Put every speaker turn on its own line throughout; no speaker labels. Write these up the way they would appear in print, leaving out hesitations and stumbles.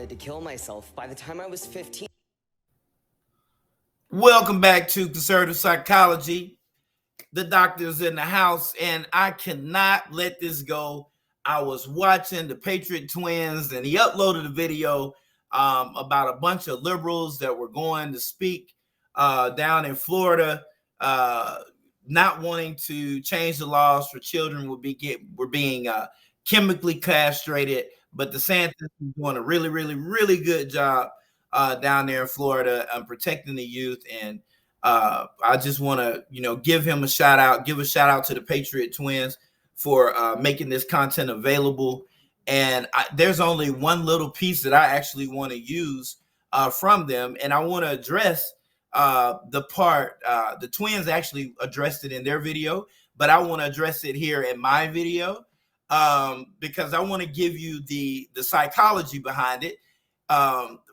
wanted to kill myself by the time I was 15.
Welcome back to Conservative Psychology. The doctor's in the house, and I cannot let this go. I was watching the Patriot Twins, and he uploaded a video about a bunch of liberals that were going to speak down in Florida, not wanting to change the laws for children were being chemically castrated. But DeSantis is doing a really, really, really good job down there in Florida protecting the youth. And I just want to, give him a shout out, give a shout out to the Patriot Twins for making this content available. And there's only one little piece that I actually want to use from them. And I want to address the part, the twins actually addressed it in their video, but I want to address it here in my video because I want to give you the psychology behind it.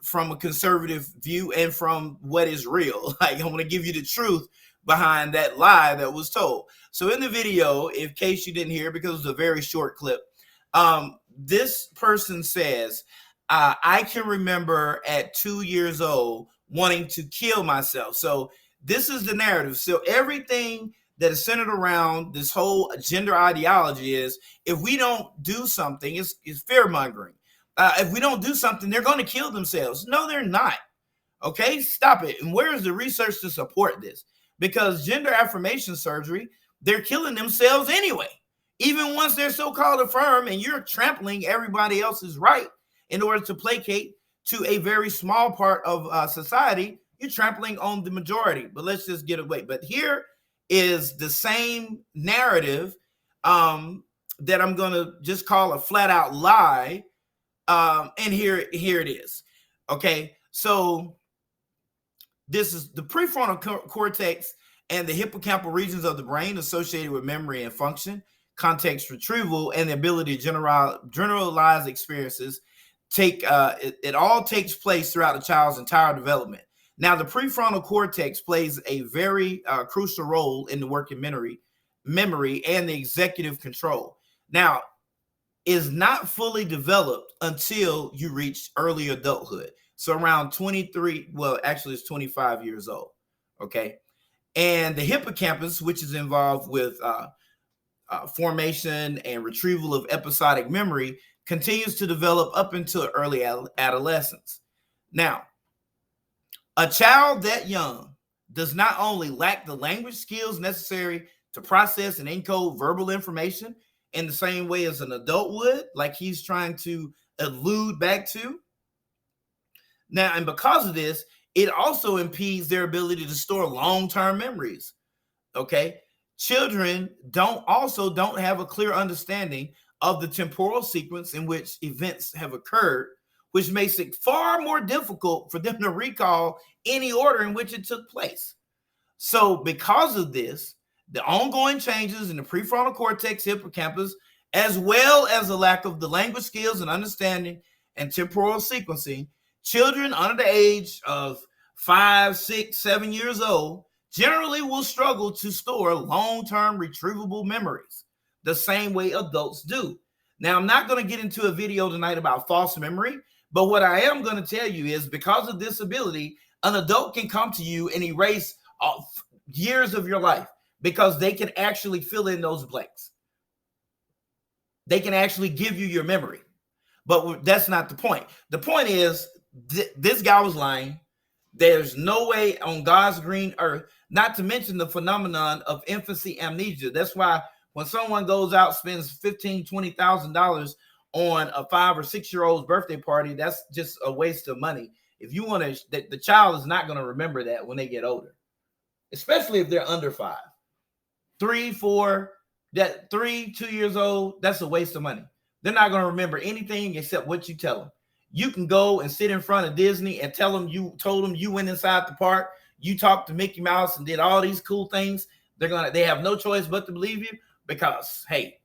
From a conservative view and from what is real. Like, I want to give you the truth behind that lie that was told. So in the video, in case you didn't hear, because it's a very short clip, this person says, I can remember at 2 years old wanting to kill myself. So this is the narrative. So everything that is centered around this whole gender ideology is, if we don't do something, it's fear mongering. If we don't do something, they're going to kill themselves. No, they're not. Okay, stop it. And where is the research to support this? Because gender affirmation surgery, they're killing themselves anyway. Even once they're so-called affirmed, and you're trampling everybody else's right in order to placate to a very small part of society, you're trampling on the majority. But let's just get away. But here is the same narrative that I'm going to just call a flat-out lie. And here it is. Okay, so this is the prefrontal cortex and the hippocampal regions of the brain associated with memory and function, context retrieval, and the ability to generalize experiences. It all takes place throughout the child's entire development. Now, the prefrontal cortex plays a very crucial role in the working memory and the executive control. Now, is not fully developed until you reach early adulthood. So around 23, well, actually it's 25 years old, okay? And the hippocampus, which is involved with formation and retrieval of episodic memory, continues to develop up until early adolescence. Now, a child that young does not only lack the language skills necessary to process and encode verbal information in the same way as an adult would, like he's trying to allude back to. Now, and because of this, it also impedes their ability to store long-term memories. Okay, children don't have a clear understanding of the temporal sequence in which events have occurred, which makes it far more difficult for them to recall any order in which it took place. So because of this, the ongoing changes in the prefrontal cortex, hippocampus, as well as the lack of the language skills and understanding and temporal sequencing, children under the age of 5, 6, 7 years old generally will struggle to store long-term retrievable memories the same way adults do. Now, I'm not going to get into a video tonight about false memory, but what I am going to tell you is, because of this ability, an adult can come to you and erase years of your life, because they can actually fill in those blanks. They can actually give you your memory. But that's not the point. The point is, this guy was lying. There's no way on God's green earth, not to mention the phenomenon of infancy amnesia. That's why when someone goes out, spends $15,000, $20,000 on a 5 or 6 year old's birthday party, that's just a waste of money. If you want to, the child is not going to remember that when they get older, especially if they're under 5. 3, 4, 2 years old, that's a waste of money. They're not going to remember anything except what you tell them. You can go and sit in front of Disney and tell them you told them you went inside the park, you talked to Mickey Mouse and did all these cool things. They have no choice but to believe you, because, hey,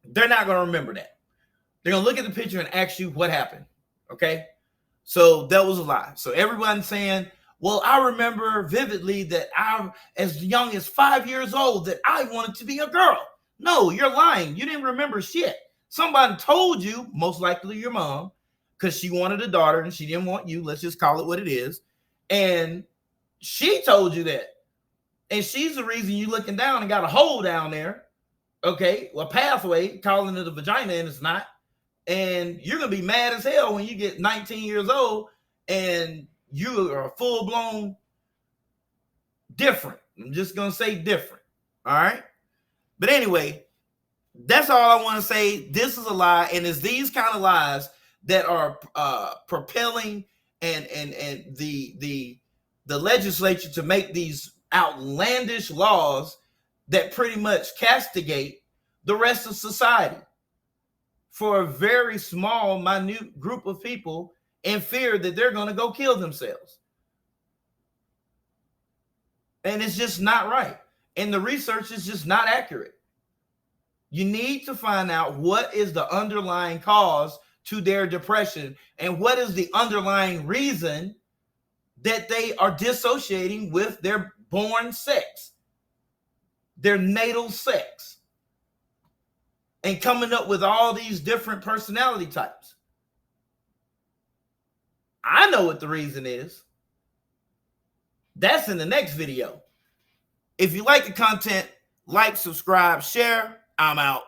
they're not going to remember that. They're going to look at the picture and ask you what happened. Okay. So that was a lie. So everyone's saying, well, I remember vividly that I, as young as 5 years old, that I wanted to be a girl. No, you're lying. You didn't remember shit. Somebody told you, most likely your mom, because she wanted a daughter and she didn't want you. Let's just call it what it is. And she told you that. And she's the reason you looking down and got a hole down there. Okay, a pathway, calling it a vagina, and it's not. And you're going to be mad as hell when you get 19 years old and you are full-blown different. I'm just going to say different. All right? But anyway, that's all I want to say. This is a lie, and it's these kind of lies that are propelling and the legislature to make these outlandish laws that pretty much castigate the rest of society for a very small, minute group of people in fear that they're going to go kill themselves. And it's just not right. And the research is just not accurate. You need to find out what is the underlying cause to their depression and what is the underlying reason that they are dissociating with their born sex, their natal sex, and coming up with all these different personality types. I know what the reason is. That's in the next video. If you like the content, like, subscribe, share. I'm out.